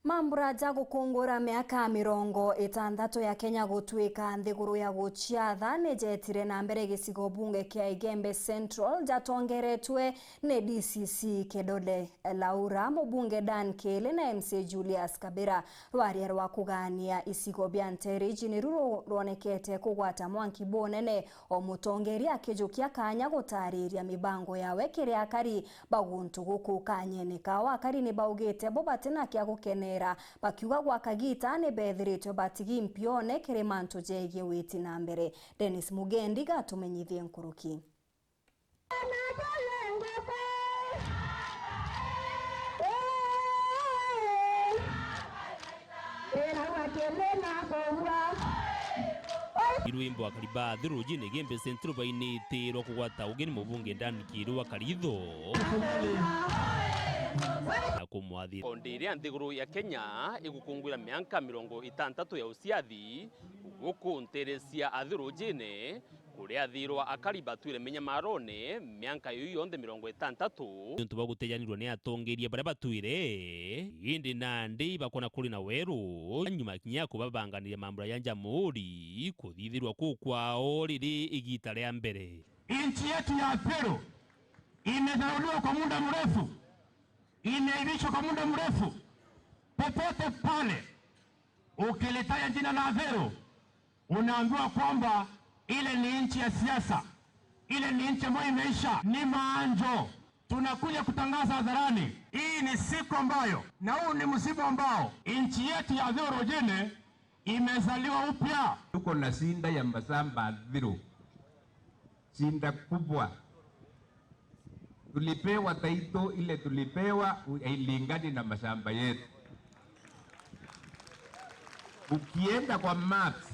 Mamburaja gukungura miaka 60 ya Kenya gutuika nthiguru ya guciatha nijetire na mbere gicigo bunge kia Igembe Central jatongeretwe ni DCC Kedode Laura, mubunge Dan Kele na MC Julius Kabira. Rwaria rwa kugania isigo bia Nteriji ni ruro rwonekete kugwata mwanki bonene o mutongeri akijukia kanya gutariria mibango yawe kiri akari baguntu guku kanyene kawa akari ni baugite bobatena kia gukene bakiuga gwakagita ni bethiritwe batigi mpione kiri mantu jegie witi na mbere. Dennis Mugendi gatumenyithie nkuruki. Irwimbo akariba thiruji ni Igembe Central bainite ro kugwata ugeni mubunge Dan Kele akaritho na kumwathi ondiria nthiguru ya Kenya igukungwira miaka 60 ya uciathi guku nteresia athirujine kuria athirwa akariba twire menyamarone miaka yu yonthe 60 ntu bagutejanirwo ni atongeria baria batwire indi nandi bakona kuri na weru nyuma kinya kubabanganira mambura ya njamuri kuthithirwa kukwao riri igita ria mbere. Nchi yetu ya Afero imedharauliwa kwa muda mrefu, imeibishwa kwa muda mrefu. Popote pale ukilitaja jina la Afero unaambiwa kwamba ile ni nchi ya siasa, ile ni nchi ambayo imeisha, ni maanjo. Tunakuja kutangaza hadharani, hii ni siku ambayo na huu ni msiba ambao nchi yetu ya Afero jene imezaliwa upya. Tuko na sinda ya Masamba Afero, sinda kubwa. Tulipewa taito ile tulipewa ilingani na mashamba yetu. Ukienda kwa maps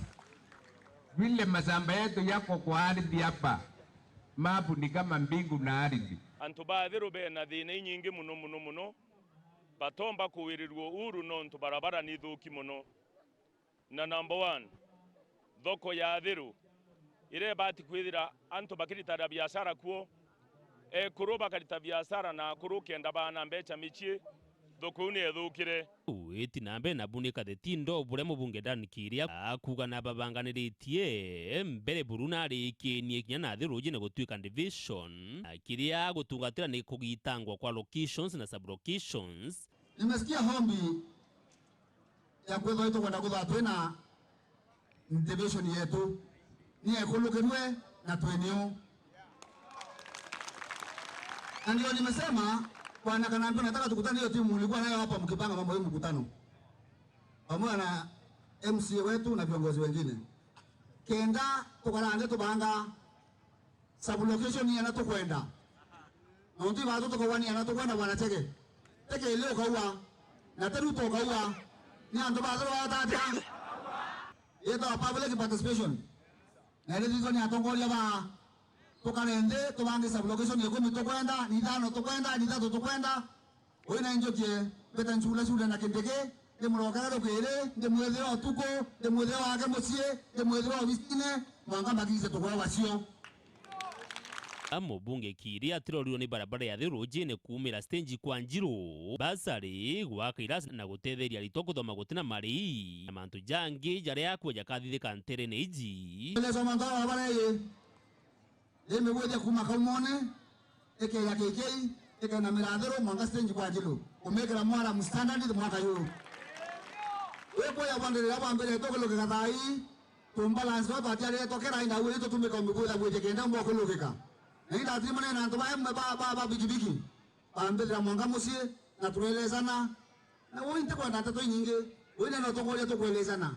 vile mashamba yetu yako kwa ardhi hapa, mapu ni kama mbingu na ardhi. Antu baathiru bena thina nyingi muno batomba kuwirirwo uru no ntu barabara ni thuki muno. Na number 1 thoko ya athiru ire bati kwithira antu bakirita biashara kuo kuroba karita biashara na kurukenda bana mbecha michie thoko ni ethukire witi nambe nabunika thetindo bure mubunge Dan Kele akuga na babanganiritie mbere buruna rikinie kinya na thiruji ne gutwika division akiria gutungatira ni kugitangwa kwa locations na sub locations. Nimesikia hombi ya kwetho ito kwenda kuthatwe na division yetu ni ekulukenwe na twenio. Ndio nimesema bwana Kanambe, nataka tukutane hiyo timu mlikuwa nayo hapa mkipanga mambo hii mkutano. Pamoja na MC wetu na viongozi wengine. Kenda tukarange tubanga sub location yana tukwenda. Na ndio watu tukawani yana tukwenda bwana Chege. Teke leo kaua na teru to kaua ni ando bazaro atata. Yeto public participation. Na ile hizo ni atongoria ba tukarende tubange sub location yeko mitokwenda ni tano tukwenda ni tatu tukwenda wena njokie beta nchula na kindege de murokara dokere de mwethero tuko de mwethero ake mocie de mwethero bisine mwanga magize tukwa wasio. Mubunge Kele atirorirwo ni barabara ya thiruji ne kumira stage kwa Njiru basari gwakira na gutetheria rito kuthoma gutina mari amantu jangi jaria kuja kathithika ntere ne iji ile soma ndara barabara ye eme wote kuma kaumone eke ya kekei eke na miradero mwanga stage kwa Njiru umekera mwara mstandard mwaka yu wepo ya bandere ya bambere tokoloke kathai tumbalance wa batari tokera ina weto tumeka umekuja bweje kenda mboko lokeka nenda atimane na ntoba ba bigibigi bambere ya mwanga musie na tuelezana na wointe kwa ntato nyingi wene na tokolia tokuelezana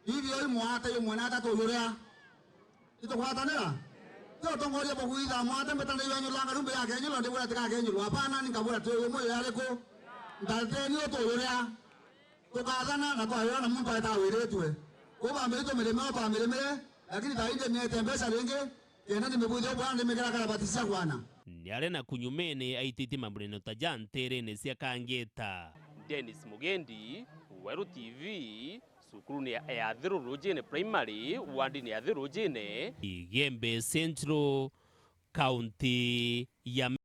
hivi yo mwata yo mwanata to yorea ito kwa tanera yo tongoria bokuida mwata mbetana yo nyulanga rumbe yake nyulo ndi bora tika kenyulo hapana nikabura to yo moyo yale ko ndate ni to yorea tukazana na kwa yona mungu atawiretwe ko bambere to melema pa melemere lakini tainde metembesa lenge kenda nimebuja bwana nimekera karabatisa bwana niare na kunyumene aititi mambreno tajantere ne sia kangeta. Dennis Mugendi, Weru TV, sukuru ya Athirujine Primary, wandi ni Athirujine, Igembe Central, County ya